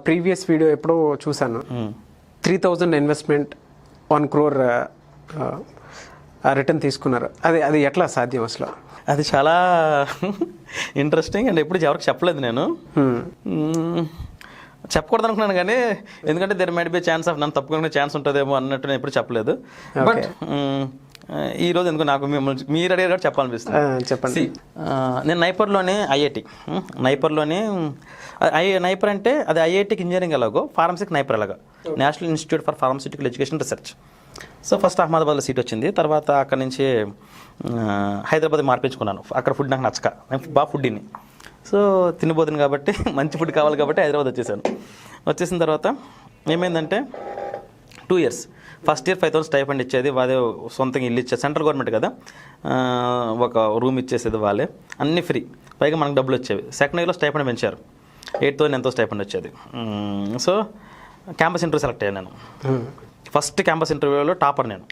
Previous video ఎప్పుడో చూసాను. 3000 investment 1 crore return తీసుకున్నారు. అది ఎట్లా సాధ్యం అసలు? అది చాలా ఇంట్రెస్టింగ్ అండ్ ఎప్పుడు ఎవరికి చెప్పలేదు నేను. చెప్పకూడదు అనుకున్నాను కానీ ఎందుకంటే there might be chance of నన్ను తప్పుకునే ఛాన్స్ ఉంటుందేమో అన్నట్టు నేను ఎప్పుడు చెప్పలేదు. బట్ ఈరోజు ఎందుకు నాకు మీరు అడిగారు కూడా చెప్పాలనిపిస్తుంది. చెప్పండి. నేను నైపర్లోనే నైపర్లోనే నైపర్ అంటే అది ఐఐటికి ఇంజనీరింగ్ ఎలాగో ఫార్మసీకి నైపర్ ఎలాగో national institute for pharmaceutical education research. So first అహ్మదాబాద్లో సీట్ వచ్చింది. తర్వాత అక్కడ నుంచి హైదరాబాద్ మార్పించుకున్నాను. అక్కడ ఫుడ్ నాకు నచ్చక, నేను బాగా ఫుడ్ని సో తినబోతుంది కాబట్టి మంచి ఫుడ్ కావాలి కాబట్టి హైదరాబాద్ వచ్చేసాను. వచ్చేసిన తర్వాత ఏమైందంటే 2 years ఫస్ట్ ఇయర్ 5,000 స్టైఫండ్ ఇచ్చేది వాళ్ళే, సొంతంగా ఇల్లు ఇచ్చేది, సెంట్రల్ గవర్నమెంట్ కదా, ఒక రూమ్ ఇచ్చేసేది వాళ్ళే, అన్నీ ఫ్రీ, పైగా మనకు డబ్బులు వచ్చేవి. సెకండ్ ఇయర్లో స్టైఫండ్ పెంచారు, 8,000 ఎంతో స్టైఫండ్ వచ్చేది. సో క్యాంపస్ ఇంటర్వ్యూ సెలెక్ట్ అయ్యాను నేను. ఫస్ట్ క్యాంపస్ ఇంటర్వ్యూలో టాపర్ నేను.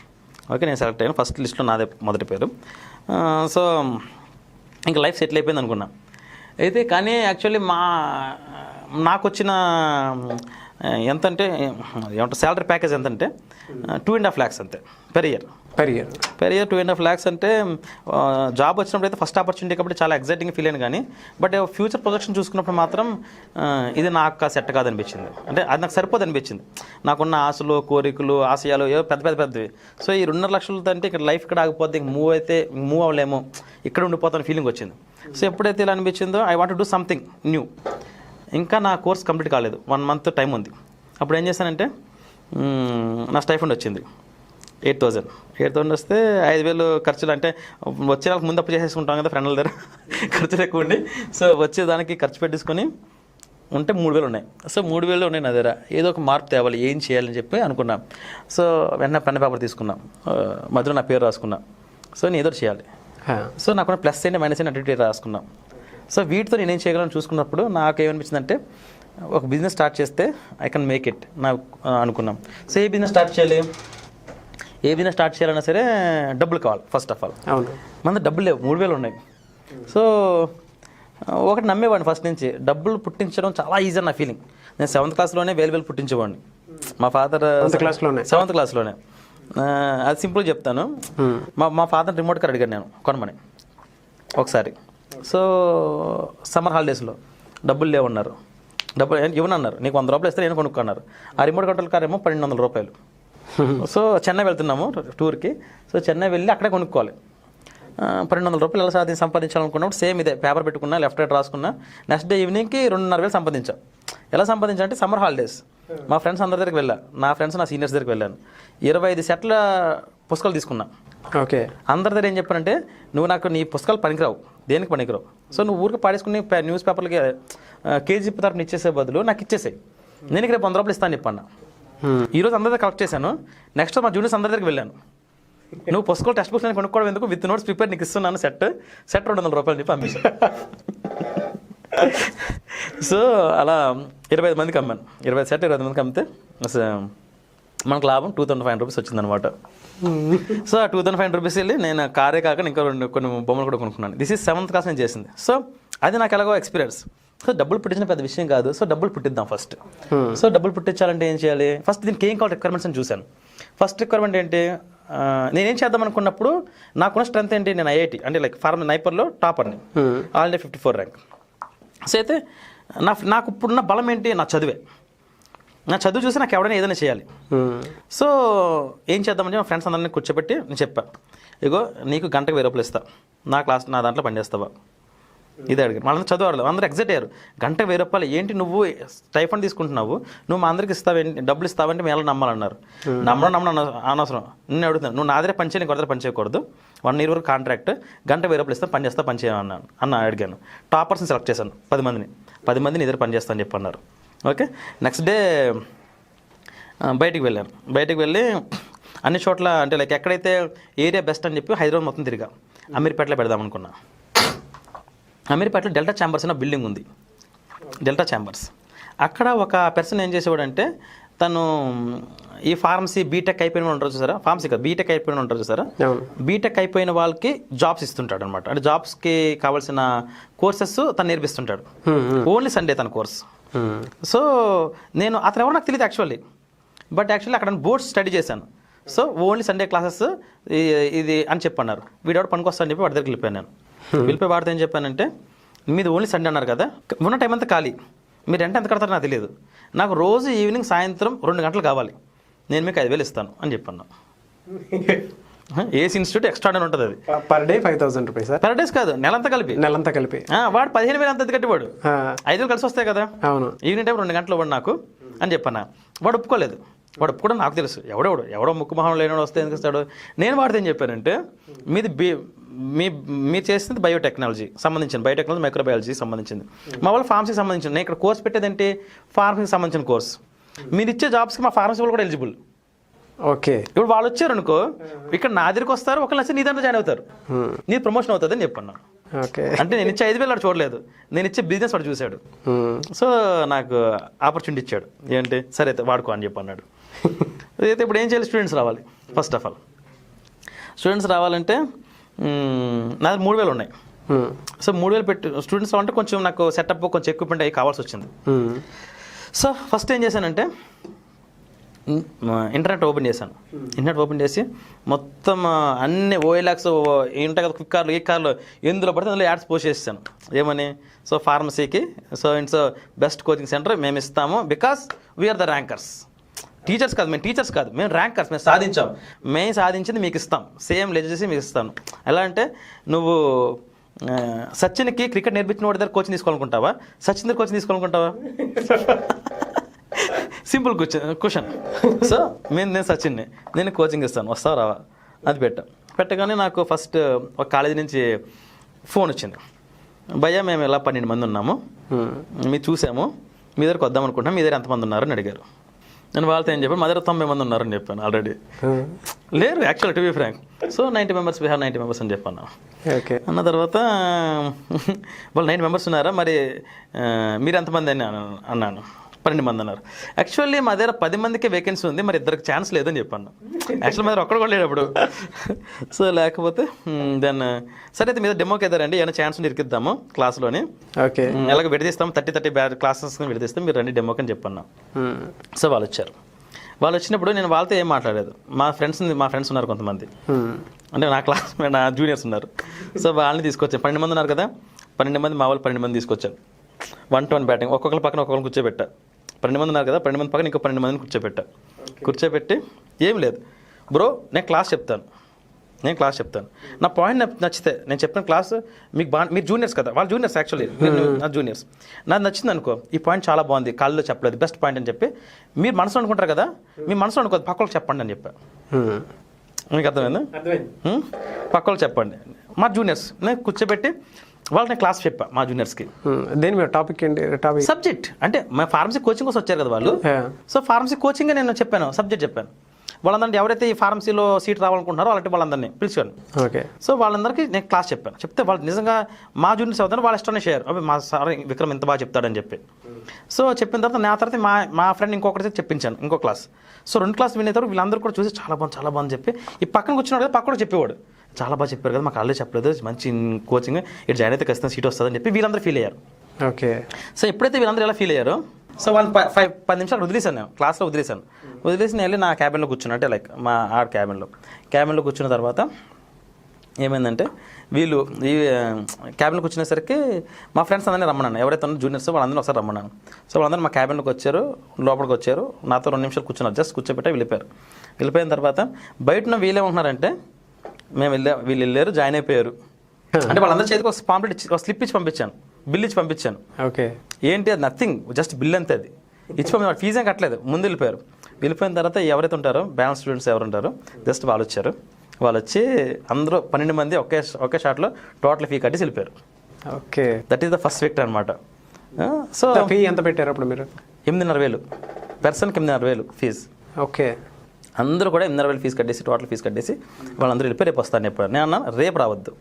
ఓకే, నేను సెలెక్ట్ అయ్యాను, ఫస్ట్ లిస్ట్లో నాదే మొదటి పేరు. సో ఇంకా లైఫ్ సెటిల్ అయిపోయింది అనుకున్నా. అయితే కానీ యాక్చువల్లీ నాకు వచ్చిన ఎంతంటే ఏమంటారు శాలరీ ప్యాకేజ్ ఎంతంటే 2.5 lakhs అంతే పెర్ ఇయర్ 2.5 lakhs అంటే జాబ్ వచ్చినప్పుడు అయితే ఫస్ట్ ఆపర్చునిటీ కాబట్టి చాలా ఎగ్జైటింగ్ ఫీల్ అయ్యాను. కానీ బట్ ఫ్యూచర్ ప్రొజెక్షన్ చూసుకున్నప్పుడు మాత్రం ఇది నాకు సెట్ కాదనిపించింది. అంటే అది నాకు సరిపోదు అనిపించింది. నాకున్న ఆశలు, కోరికలు, ఆశయాలు ఏవో పెద్దవి. సో ఈ 2.5 lakhs అంటే ఇక్కడ లైఫ్ ఇక్కడ ఆగిపోతే ఇంక మూవ్ అవ్వలేము, ఇక్కడ ఉండిపోతాను ఫీలింగ్ వచ్చింది. సో ఎప్పుడైతే ఇలా అనిపించిందో I want to do something new. ఇంకా నా కోర్స్ కంప్లీట్ కాలేదు, 1 month టైం ఉంది. అప్పుడు ఏం చేశానంటే నా స్టైఫండ్ వచ్చింది 8,000 వస్తే 5,000 ఖర్చులు, అంటే వచ్చే వాళ్ళకి ముందు అప్పు చేసేసుకుంటాం కదా ఫ్రెండ్ల దగ్గర, ఖర్చులు ఎక్కువ ఉండి. సో వచ్చేదానికి ఖర్చు పెట్టేసుకొని ఉంటే 3,000 ఉన్నాయి. సో 3,000 ఉన్నాయి నా దగ్గర. ఏదో ఒక మార్పు తేవాలి, ఏం చేయాలని చెప్పి అనుకున్నాం. సో వెంటనే పెన్ పేపర్ తీసుకున్నాం, మధ్యలో నా పేరు రాసుకున్నా. సో నేను ఏదో చేయాలి. సో నాకున్న ప్లస్ ఏంటి మైనస్ ఏంటి అటు రాసుకున్నాం. సో వీటితో నేనేం చేయగలను చూసుకున్నప్పుడు నాకు ఏమనిపించిందంటే ఒక బిజినెస్ స్టార్ట్ చేస్తే ఐ కెన్ మేక్ ఇట్ నాకు అనుకున్నాం. సో ఏ బిజినెస్ స్టార్ట్ చేయాలన్నా సరే డబ్బులు కావాలి ఫస్ట్ ఆఫ్ ఆల్. మన డబ్బులు లేవు, 3,000 ఉన్నాయి. సో ఒకటి నమ్మేవాడిని ఫస్ట్ నుంచి, డబ్బులు పుట్టించడం చాలా ఈజీ నా ఫీలింగ్. నేను 7th classలోనే వేలు పుట్టించేవాడిని. మా ఫాదర్ 7th classలోనే. అది సింపుల్గా చెప్తాను. మా ఫాదర్ రిమోట్ కార్ అడిగాను నేను కొనమని ఒకసారి. సో సమ్మర్ హాలిడేస్లో డబ్బులు లేవన్నారు, డబ్బులు ఇవ్వనన్నారు. నీకు 100 రూపాయలు ఇస్తే నేను కొనుక్కున్నారు. ఆ రిమోట్ కంట్రోల్ కార్ ఏమో 1,200 రూపాయలు. సో చెన్నై వెళ్తున్నాము టూర్కి. సో చెన్నై వెళ్ళి అక్కడే కొనుక్కోవాలి. 1,200 రూపాయలు ఎలా సంపాదించాలనుకున్నప్పుడు సేమ్ ఇదే పేపర్ పెట్టుకున్నా, లెఫ్ట్ రైట్ రాసుకున్నా. నెక్స్ట్ డే ఈవినింగ్కి 2,500 సంపాదించాను. ఎలా సంపాదించాలంటే సమ్మర్ హాలిడేస్ మా ఫ్రెండ్స్ అందరి దగ్గరికి వెళ్ళా, నా ఫ్రెండ్స్ నా సీనియర్స్ దగ్గరికి వెళ్ళాను. 25 సెట్ల పుస్తకాలు తీసుకున్నా. ఓకే, అందరి దగ్గర ఏం చెప్పానంటే నువ్వు నాకు నీ పుస్తకాలు పనికిరావు, దేనికి పనికిరావు. సో నువ్వు ఊరికి పాడేసుకుని న్యూస్ పేపర్లకి కేజీ తరపున ఇచ్చేసే బదులు నాకు ఇచ్చేసాయి, నేను రేపు 100 రూపాయలు ఇస్తాను చెప్పన్నా. ఈరోజు అందరి దగ్గర కలెక్ట్ చేశాను. నెక్స్ట్ మా జూనియర్స్ అందరి దగ్గరికి వెళ్ళాను. నువ్వు పుస్తకాలు టెక్స్ట్ బుక్స్ కొనుక్కోవడం ఎందుకు, విత్ నోట్స్ ప్రిపేర్ నీకు ఇస్తున్నాను, సెట్ 200 రూపాయలు చెప్పి అమ్మేశాను. సో అలా 25 మందికి అమ్మాను. 25 మందికి అమ్మితే మనకు లాభం 2,500 రూపీస్ వచ్చిందనమాట. సో ఆ 2,500 రూపీస్ వెళ్ళి నేను కారే కాక ఇంకా కొన్ని బొమ్మలు కూడా కొనుక్కున్నాను. దిస్ ఈజ్ 7th class నేను చేసింది. సో అది నాకు ఎలాగో ఎక్స్పీరియన్స్. సో డబ్బులు పుట్టించిన పెద్ద విషయం కాదు. సో డబ్బులు పుట్టిద్దాం ఫస్ట్. సో డబ్బులు పుట్టించాలంటే ఏం చేయాలి, ఫస్ట్ దీనికి ఏం కావాలి రిక్వైర్మెంట్స్ అని చూశాను. ఫస్ట్ రిక్వైర్మెంట్ ఏంటి, నేనేం చేద్దాం అనుకున్నప్పుడు నాకున్న స్ట్రెంత్ ఏంటి, నేను ఐఐటి అంటే లైక్ నైపర్లో టాపర్ని, ఆల్ ఇండియా 54 ర్యాంక్. సో అయితే నాకు ఇప్పుడున్న బలం ఏంటి, నా చదువే. నా చదువు చూసి నాకు ఎవడైనా ఏదైనా చేయాలి. సో ఏం చేద్దామని మా ఫ్రెండ్స్ అందరినీ కూర్చోబెట్టి నేను చెప్పాను, ఇగో నీకు గంటకు 1,000 రూపాయలు ఇస్తా, నా దాంట్లో పనిచేస్తావా, ఇదే అడిగారు. వాళ్ళందరూ చదువు అందరూ ఎగ్జైట్ అయ్యారు. గంటకు 1,000 రూపాయలు ఏంటి, నువ్వు స్టైఫండ్ తీసుకుంటున్నావు, నువ్వు మా అందరికి ఇస్తావేంటి, డబ్బులు ఇస్తావంటే మేము ఎలా నమ్మాలన్నారు. నమ్మడం అనవసరం, నేను అడుగుతాను, నువ్వు నా దగ్గర పని చేయాలి, ఇంకొక దగ్గర పని చేయకూడదు, 1 year వరకు కాంట్రాక్ట్, గంటకు 1,000 రూపాయలు ఇస్తా, పని చేయమన్నాను అడిగాను. టాపర్స్ని సెలెక్ట్ చేశాను 10 మందిని ఇద్దరు పని చేస్తాను చెప్పి అన్నారు. ఓకే, నెక్స్ట్ డే బయటికి వెళ్ళి అన్ని చోట్ల అంటే లైక్ ఎక్కడైతే ఏరియా బెస్ట్ అని చెప్పి హైదరాబాద్ మొత్తం తిరిగా. అమీర్పేటలో పెడదాం అనుకున్నా. అమీర్పేటలో డెల్టా ఛాంబర్స్ అనే బిల్డింగ్ ఉంది, డెల్టా ఛాంబర్స్. అక్కడ ఒక పర్సన్ ఏం చేసేవాడంటే తను ఈ ఫార్మసీ బీటెక్ అయిపోయిన ఉంటారు చూసారా, ఫార్మసీ కాదు బీటెక్ అయిపోయిన ఉంటారు చూసారా, బీటెక్ అయిపోయిన వాళ్ళకి జాబ్స్ ఇస్తుంటాడు అనమాట. అంటే జాబ్స్కి కావాల్సిన కోర్సెస్ తను నేర్పిస్తుంటాడు. ఓన్లీ సండే తన కోర్స్. సో నేను అతను ఎవరు నాకు తెలియదు యాక్చువల్లీ, బట్ యాక్చువల్లీ అక్కడ బోర్డ్స్ స్టడీ చేశాను. సో ఓన్లీ సండే క్లాసెస్ ఇది అని చెప్పన్నారు. వీడెవడు పనికొస్తా అని చెప్పి వాడి దగ్గరికి వెళ్ళిపోయాను నేను. వెళ్ళిపోయి వాడితో ఏం చెప్పానంటే, మీది ఓన్లీ సండే అన్నారు కదా, ఉన్న టైం అంతా ఖాళీ, మీరు ఎంత కడతారో నాకు తెలియదు, నాకు రోజు ఈవినింగ్ సాయంత్రం 2 గంటలు కావాలి, నేను మీకు 5,000 ఇస్తాను అని చెప్పాను. ఏసీ ఇన్స్టిట్యూట్ ఎక్స్ట్రా ఉంటుంది, అది per day 5,000 rupees. Per days కాదు, నెలంతా కలిపి. వాడు 15,000 అంత కట్టివాడు, 5,000 కలిసి వస్తాయి కదా. అవును, ఈవినింగ్ టైం 2 గంటలు ఇవ్వండి నాకు అని చెప్పాను. వాడు ఒప్పుకోలేదు. వాడు ఒప్పుకోవడం నాకు తెలుసు, ఎవడో ముక్కు మొహం లేనివాడు వస్తే ఎందుకు ఇస్తాడు. నేను వాడితే ఏం చెప్పానంటే, మీది మీరు చేసింది బయోటెక్నాలజీ సంబంధించింది, బయోటెక్నాలజీ మైక్రోబయాలజీ సంబంధించింది, మా వాళ్ళు ఫార్మసీకి సంబంధించింది. నేను ఇక్కడ కోర్స్ పెట్టేది ఏంటి, ఫార్మసీకి సంబంధించిన కోర్స్. మీరు ఇచ్చే జాబ్స్కి మా ఫార్మసీ వాళ్ళు కూడా ఎలిజిబుల్. ఓకే, ఇప్పుడు వాళ్ళు వచ్చారు అనుకో, ఇక్కడ నా దగ్గరికి వస్తారు, ఒకళ్ళు వచ్చి నీ దాంట్లో జాయిన్ అవుతారు, నీ ప్రమోషన్ అవుతుంది అని చెప్పాను. అంటే నేను ఇచ్చే 5,000 వాడు చూడలేదు, నేను ఇచ్చే బిజినెస్ వాడు చూశాడు. సో నాకు ఆపర్చునిటీ ఇచ్చాడు, ఏంటి సరే అయితే వాడుకో అని చెప్పి అన్నాడు. అయితే ఇప్పుడు ఏం చేయాలి, స్టూడెంట్స్ రావాలి. ఫస్ట్ ఆఫ్ ఆల్ స్టూడెంట్స్ రావాలంటే నాది 3,000 ఉన్నాయి. సో 3,000 పెట్టి స్టూడెంట్స్ రావాలంటే కొంచెం నాకు సెటప్, కొంచెం ఎక్విప్మెంట్ అవి కావాల్సి వచ్చింది. సో ఫస్ట్ ఏం చేశానంటే, ఇంటర్నెట్ ఓపెన్ చేశాను. ఇంటర్నెట్ ఓపెన్ చేసి మొత్తం అన్ని OLX ఉంటాయి కదా, ఫ్లిప్కార్ట్లు, ఈ కార్లు, ఎందులో పడితే అందులో యాడ్స్ పోస్ట్ చేసాను. ఏమని, సో ఫార్మసీకి సో బెస్ట్ కోచింగ్ సెంటర్ మేము ఇస్తాము, because we are the rankers. Teachers కాదు, మేము ర్యాంకర్స్, మేము సాధించాం, మేము సాధించింది మీకు ఇస్తాం, సేమ్ లెజ్ చేసి మీకు ఇస్తాను. ఎలా అంటే, నువ్వు సచిన్కి క్రికెట్ నేర్పించిన వాడి దగ్గర కోచింగ్ తీసుకోవాలనుకుంటావా, సచిన్ దగ్గర కోచింగ్ తీసుకోవాలనుకుంటావా? Simple question. సో నేను సచిన్ని, నేను కోచింగ్ ఇస్తాను, వస్తావా రావా, అది పెట్టగానే నాకు ఫస్ట్ ఒక కాలేజీ నుంచి ఫోన్ వచ్చింది. భయ్యా మేము ఇలా 12 మంది ఉన్నాము, మీరు చూసాము, మీ దగ్గరకు వద్దాం అనుకుంటున్నాం, మీ దగ్గర ఎంతమంది ఉన్నారని అడిగారు. నేను వాళ్ళతో ఏం చెప్పాను, మా దగ్గర 90 మంది ఉన్నారని చెప్పాను. ఆల్రెడీ లేరు actual, to be frank. So 90 members, we have 90 members అని చెప్పాను. అన్న తర్వాత వాళ్ళు 90 మెంబర్స్ ఉన్నారా, మరి మీరు ఎంతమంది అని అన్నాను. 12 మంది అన్నారు. యాక్చువల్లీ మా దగ్గర 10 మందికి వేకెన్సీ ఉంది, మరి 2కి ఛాన్స్ లేదని చెప్పాను. యాక్చువల్లీ మా దగ్గర ఒక్కడు కూడా లేడు అప్పుడు. సో లేకపోతే దెన్ సరే అయితే మీద డెమోకి ఎదారండి, ఏమైనా ఛాన్స్ ఇరికిద్దాము క్లాస్లోని. ఓకే, ఎలాగ విడదీస్తాము, 30 క్లాసెస్ విడదీస్తాం, మీరు రండి డెమోకి అని చెప్పాను. సో వాళ్ళు వచ్చారు. వాళ్ళు వచ్చినప్పుడు నేను వాళ్ళతో ఏం మాట్లాడలేదు. మా ఫ్రెండ్స్ ఉన్నారు కొంతమంది, అంటే నా క్లాస్ నా జూనియర్స్ ఉన్నారు. సో వాళ్ళని తీసుకొచ్చాను. 12 మంది ఉన్నారు కదా, 12 మంది మా వాళ్ళు 12 మంది తీసుకొచ్చాను. 1-to-1 బ్యాటింగ్, ఒక్కొక్కరి పక్కన ఒక్కొక్కరిని కూర్చోబెట్టా. 12 మంది ఉన్నారు కదా, 12 మంది పక్కన ఇంకో 12 మందిని కూర్చోబెట్టి ఏం లేదు బ్రో, నేను క్లాస్ చెప్తాను, నా పాయింట్ నచ్చితే నేను చెప్పిన క్లాస్ మీకు మీరు జూనియర్స్ కదా, వాళ్ళు జూనియర్స్ యాక్చువల్లీ, నా జూనియర్స్, నాకు నచ్చింది అనుకో, ఈ పాయింట్ చాలా బాగుంది, కాళ్ళలో చెప్పలేదు, బెస్ట్ పాయింట్ అని చెప్పి మీరు మనసులో అనుకుంటారు కదా, మీ మనసులో అనుకోదు, పక్కలకు చెప్పండి అని చెప్పా. మీకు అర్థమైందా? పక్కలకు చెప్పండి. మా జూనియర్స్ నేను కూర్చోబెట్టి వాళ్ళు నేను క్లాస్ చెప్పా మా జూనియర్స్కి. దేని మీద టాపిక్ ఏంటి? సబ్జెక్ట్ అంటే మా ఫార్మసీ కోచింగ్ కోసం వచ్చారు కదా వాళ్ళు. సో ఫార్మసీ కోచింగ్ నేను చెప్పాను, సబ్జెక్ట్ చెప్పాను. వాళ్ళందరినీ ఎవరైతే ఈ ఫార్మసీలో సీట్ రావాలనుకుంటున్నారో అలాంటి వాళ్ళందరినీ పిలిచాను. ఓకే, సో వాళ్ళందరికీ నేను క్లాస్ చెప్పాను. చెప్తే వాళ్ళు నిజంగా మా జూనియర్స్ అవుతారు, వాళ్ళ ఇష్టమే షేర్, అవి మా సార్ విక్రమ్ ఎంత బాగా చెప్తాడని చెప్పి. సో చెప్పిన తర్వాత నా తర్వాత మా ఫ్రెండ్ ఇంకొకటి చెప్పించాను, ఇంకో క్లాస్. సో 2 క్లాస్ వినేతారు, వీళ్ళందరూ కూడా చూసి చాలా బాగుంది చెప్పి, ఈ పక్కన కూర్చున్నాడు కదా, పక్కన చెప్పేవాడు చాలా బాగా చెప్పారు కదా, మాకు ఆల్రెడీ చెప్పలేదు, మంచి కోచింగ్, ఇటు జాయిన్ అయితే ఖచ్చితంగా సీట్ వస్తుందని చెప్పి వీళ్ళందరూ ఫీల్ అయ్యారు. ఓకే, సో ఎప్పుడైతే వీళ్ళందరూ ఎలా ఫీల్ అయ్యారో, సో వాళ్ళు 10 నిమిషాలు వదిలేశాను, నేను క్లాస్లో వదిలేసి నేను వెళ్ళి నా క్యాబిన్లో కూర్చున్నా, అంటే లైక్ మా ఆడ క్యాబిన్లో కూర్చున్న తర్వాత ఏమైందంటే, వీళ్ళు ఈ క్యాబిన్లో కూర్చునేసరికి మా ఫ్రెండ్స్ అందరినీ రమ్మన్నాను, ఎవరైతే ఉన్నారో జూనియర్స్ వాళ్ళందరినీ ఒకసారి రమ్మన్నాను. సో వాళ్ళందరూ మా క్యాబిన్లోకి వచ్చారు, లోపలికి వచ్చారు, నాతో 2 నిమిషాలు కూర్చున్నారు, జస్ట్ కూర్చోబెట్టే వెళ్ళిపోయిన తర్వాత బయటన వీళ్ళే ఉంటున్నారంటే, వీళ్ళు వెళ్ళారు, జాయిన్ అయిపోయారు. అంటే వాళ్ళందరూ చేతికి ఒక పాంప్లెట్ ఒక స్లిప్ ఇచ్చి పంపించాను, బిల్ ఇచ్చి పంపించాను. ఓకే, ఏంటి అది నథింగ్, జస్ట్ బిల్ అంతే, అది ఇచ్చి పంపించాను, ఫీజు ఏం కట్టలేదు, ముందు వెళ్ళిపోయారు. వెళ్ళిపోయిన తర్వాత ఎవరైతే ఉంటారో బ్యాలెన్స్ స్టూడెంట్స్ ఎవరు ఉంటారో జస్ట్ వాళ్ళు వచ్చారు. వాళ్ళు వచ్చి అందరూ 12 మంది ఒకే షాట్లో టోటల్ ఫీ కట్టేసి వెళ్ళిపోయారు. Okay, that is the first victor అనమాట. సో ఫీ ఎంత పెట్టారు అప్పుడు మీరు? 8,500 పర్సన్కి 8,500 ఫీజు. ఓకే, అందరూ కూడా 8,500 ఫీజు కట్టేసి టోటల్ ఫీజు కట్టేసి వాళ్ళందరూ వెళ్ళిపోయి రేపు వస్తాను చెప్పాను. నేను అన్నా రేపు రావద్దు,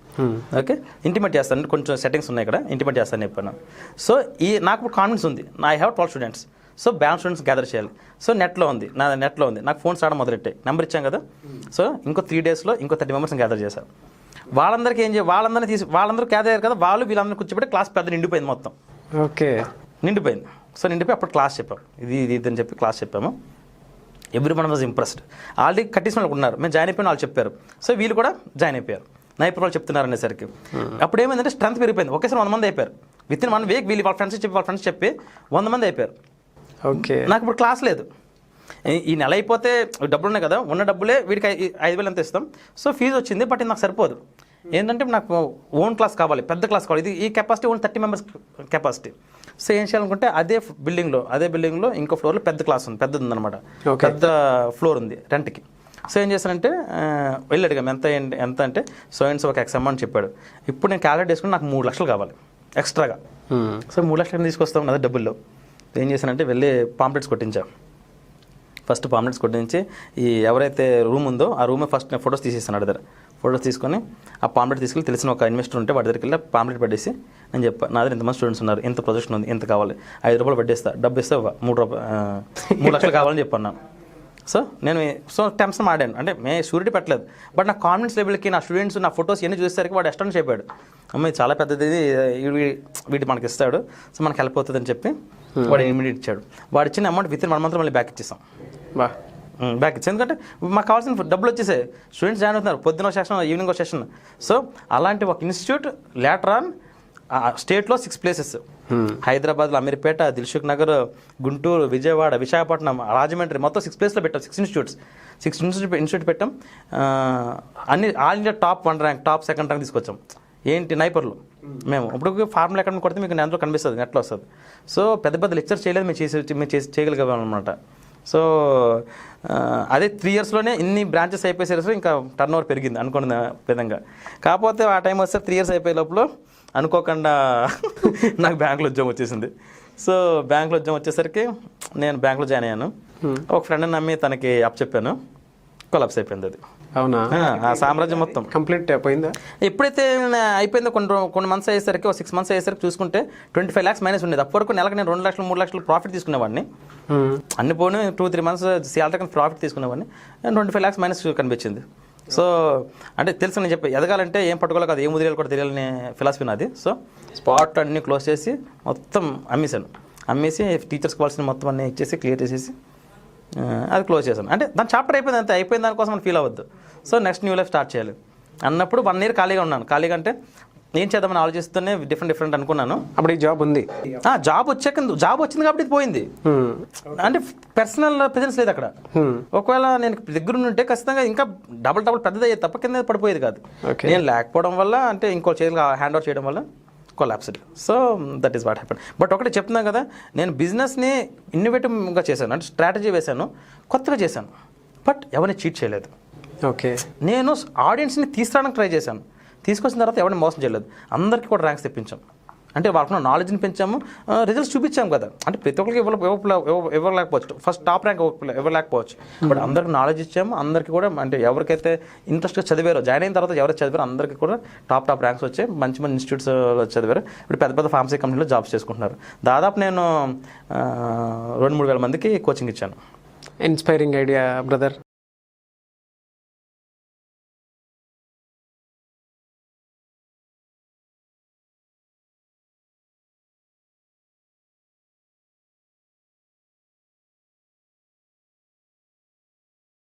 ఓకే ఇంటిమేట్ చేస్తాను, కొంచెం సెట్టింగ్స్ ఉన్నాయి ఇక్కడ, ఇంటిమేట్ చేస్తాను చెప్పాను. సో నాకు కాన్ఫిడెన్స్ ఉంది, I have 12 students, so balance students gather చేయాలి. సో నెట్లో ఉంది, నాకు ఫోన్స్ ఆడడం మొదలెట్టాయి, నెంబర్ ఇచ్చాం కదా. సో ఇంకో 3 డేస్లో ఇంకో 30 మెంబర్స్ని గ్యాదర్ చేశారు. వాళ్ళందరికీ వాళ్ళందరూ గ్యాదర్ అయ్యారు కదా, వీళ్ళందరూ కూర్చోబెట్టి క్లాస్ పెద్ద నిండిపోయింది మొత్తం. ఓకే, నిండిపోయింది సో నిండిపోయి అప్పుడు క్లాస్ చెప్పాం, ఇది అని చెప్పి క్లాస్ చెప్పాము. Every one was impressed. Already కట్టించిన వాళ్ళు ఉన్నారు, మేము జాయిన్ అయిపోయిన వాళ్ళు చెప్పారు. సో వీళ్ళు కూడా జాయిన్ అయిపోయారు. నైపర్ వాళ్ళు చెప్తున్నారు అనేసరికి అప్పుడు ఏమైందంటే స్ట్రెంత్ పెరిగిపోయింది. ఒకేసారి 100 మంది అయిపోయారు. విత్ ఇన్ 1 వీక్ వీళ్ళు వాళ్ళ ఫ్రెండ్స్ చెప్పి 100 మంది అయిపోయారు. ఓకే, నాకు ఇప్పుడు క్లాస్ లేదు. ఈ నెల అయిపోతే డబ్బులు ఉన్నాయి కదా, ఉన్న డబ్బులే వీడికి 5,000 ఎంత ఇస్తాం. సో ఫీజు వచ్చింది, బట్ ఇది నాకు సరిపోదు. ఏంటంటే నాకు ఓన్ క్లాస్ కావాలి, పెద్ద క్లాస్ కావాలి. ఈ capacity own 30 members capacity. So ఏం చేయాలనుకుంటే అదే బిల్డింగ్లో ఇంకో ఫ్లోర్లో పెద్ద క్లాస్ ఉంది, పెద్దది ఉందన్నమాట. పెద్ద ఫ్లోర్ ఉంది రెంట్కి. సో ఏం చేశానంటే వెళ్ళి అడిగాము ఎంత అంటే సో ఒక ఎక్స్ అమౌంట్ చెప్పాడు. ఇప్పుడు నేను క్యాలిక్యులేట్ చేసుకుని నాకు 3 లక్షలు కావాలి ఎక్స్ట్రాగా. సో 3 లక్షలు తీసుకొస్తాం అదే డబ్బుల్లో. ఏం చేశానంటే వెళ్ళి పాంప్లెట్స్ కొట్టించాం. ఫస్ట్ పాంప్లెట్స్ కొట్టించి ఈ ఎవరైతే రూమ్ ఉందో ఆ రూమ్ ఫస్ట్ నేను ఫొటోస్ తీసేస్తాను. అడి దగ్గర ఫొటోస్ తీసుకొని ఆ పాంప్లెట్ తీసుకెళ్ళి తెలిసిన ఒక ఇన్వెస్టర్ ఉంటే వాడి దగ్గరికి వెళ్ళి పాంప్లెట్ పట్టేసి నేను చెప్పాను, నా దగ్గర ఇంతమంది స్టూడెంట్స్ ఉన్నారు, ఎంత ప్రొజెక్షన్ ఉంది, ఎంత కావాలి, 5 రూపాయలు పట్టేస్తా, డబ్బు ఇస్తే 3 లక్షలు కావాలని చెప్పాను. సో నేను టెన్షన్ ఆడాను, అంటే షూరిటీ పెట్టలేదు. బట్ నా కాన్ఫిడెన్స్ లెవెల్కి నా స్టూడెంట్స్ నా ఫొటోస్ ఎన్ని చూసేసరికి వాడు ఎస్టాన్ చెప్పాడు, అమ్మాయి చాలా పెద్దది, వీటి మనకి ఇస్తాడు, సో మనకి హెల్ప్ అవుతుంది అని చెప్పి వాడు ఇమీడియట్ ఇచ్చాడు. వాడు ఇచ్చిన అమౌంట్ విత్ ఇన్ 1 మంత్ మళ్ళీ బ్యాక్ ఇచ్చేసాం. బ్యాక్ ఇచ్చి ఎందుకంటే మాకు కావాల్సిన డబ్బులు వచ్చేసాయి. స్టూడెంట్స్ జాయిన్ అవుతున్నారు, పొద్దున ఒక సెషన్, ఈవినింగ్ ఒక సెషన్. సో అలాంటి ఒక ఇన్స్టిట్యూట్ లేటర్ ఆన్ స్టేట్లో 6 ప్లేసెస్, హైదరాబాద్లో అమీర్పేట, దిల్సుఖ్ నగర్, గుంటూరు, విజయవాడ, విశాఖపట్నం, రాజమండ్రి, మొత్తం 6 ప్లేస్లో పెట్టాం. 6 ఇన్స్టిట్యూట్ పెట్టాం. అన్ని all India top 1 rank, top 2nd rank తీసుకొచ్చాం. ఏంటి నైపర్లో మేము ఇప్పుడు ఫార్ములా ఎక్కడ కొడితే మీకు నెట్లో కనిపిస్తుంది, నెట్లో వస్తుంది. సో పెద్ద లెక్చర్ చేయలేదు, మేము చేయగలిగాం అనమాట. సో అదే 3 ఇయర్స్లోనే ఇన్ని బ్రాంచెస్ అయిపోయేసరికి ఇంకా టర్న్ ఓవర్ పెరిగింది అనుకున్న విధంగా. కాకపోతే ఆ టైం వస్తే 3 ఇయర్స్ అయిపోయే లోపల అనుకోకుండా నాకు బ్యాంకులో ఉద్యోగం వచ్చేసింది. సో బ్యాంకులో ఉద్యోగం వచ్చేసరికి నేను బ్యాంకులో జాయిన్ అయ్యాను. ఒక ఫ్రెండ్ని నమ్మి తనకి అప్ చెప్పాను, కొలాప్స్ అయిపోయింది అది. అవునా? ఆ సామ్రాజ్యం మొత్తం కంప్లీట్ అయిపోయిందా? ఎప్పుడైతే అయిపోయిందో కొన్ని మంత్స్ అయ్యేసరికి, 6 మంత్స్ అయ్యేసరికి చూసుకుంటే 25 lakhs మైనస్ ఉండేది. అప్పటివరకు నెలకు నేను 2 లక్షలు 3 లక్షలు ప్రాఫిట్ తీసుకునేవాడిని. అన్ని పోనీ 2-3 మంత్స్ శాలరీ ప్రాఫిట్ తీసుకునేవాడిని. 25 lakhs మైనస్ కనిపించింది. సో అంటే తెలుసు, నేను చెప్పి ఎదగాలంటే ఏం పట్టుకోవాలి కాదు, ఏం వదిలేయాలి కూడా తెలియాలని ఫిలాసఫీ నాది. సో స్పాట్ అన్నీ క్లోజ్ చేసి మొత్తం అమ్మేసి టీచర్స్కి కావాల్సిన మొత్తం అన్నీ ఇచ్చేసి క్లియర్ చేసేసి అది క్లోజ్ చేశాను. అంటే దాని చాప్టర్ అయిపోయింది, అంతే అయిపోయిన దానికోసం మనం ఫీల్ అవ్వద్దు. So next new life start చేయాలి అన్నప్పుడు 1 year ఖాళీగా ఉన్నాను. ఖాళీగా అంటే ఏం చేద్దామని ఆలోచిస్తూనే డిఫరెంట్ అనుకున్నాను. అప్పుడు ఈ జాబ్ ఉంది, జాబ్ వచ్చింది కాబట్టి ఇది పోయింది. అంటే పర్సనల్ ప్రెజెన్స్ లేదు అక్కడ. ఒకవేళ నేను దగ్గర ఉంటే ఖచ్చితంగా ఇంకా డబుల్ పెద్దది అయ్యేది తప్ప కింద పడిపోయేది కాదు. నేను లేకపోవడం వల్ల, అంటే ఇంకో చేతులు హ్యాండ్ ఓవర్ చేయడం వల్ల collapsed. So that is what happen. But ఒకటి చెప్తున్నాను కదా, నేను బిజినెస్ని ఇన్నోవేటివ్గా చేశాను, అంటే స్ట్రాటజీ వేశాను, కొత్తగా చేశాను, బట్ ఎవరిని చీట్ చేయలేదు. ఓకే, నేను ఆడియన్స్ని తీసుకురావడానికి ట్రై చేశాను. తీసుకొచ్చిన తర్వాత ఎవరిని మోసం చేయలేదు, అందరికీ కూడా ర్యాంక్స్ తెప్పించాం. అంటే వాళ్ళకున్న నాలెడ్జ్ని పెంచాము, రిజల్ట్స్ చూపించాము కదా. అంటే ప్రతి ఒక్కరికి ఇవ్వలేకపోవచ్చు, ఫస్ట్ టాప్ ర్యాంక్ ఇవ్వలేకపోవచ్చు, బట్ అందరికి నాలెడ్జ్ ఇచ్చాము. అందరికీ కూడా అంటే ఎవరికైతే ఇంట్రెస్ట్గా చదివారో, జాయిన్ అయిన తర్వాత ఎవరైతే చదివారో అందరికీ కూడా టాప్ ర్యాంక్స్ వచ్చాయి. మంచి ఇన్స్టిట్యూట్స్ చదివారు. ఇప్పుడు పెద్ద ఫార్మసీ కంపెనీలో జాబ్స్ చేసుకుంటున్నారు. దాదాపు నేను 2-3 వేల మందికి కోచింగ్ ఇచ్చాను. Inspiring idea brother.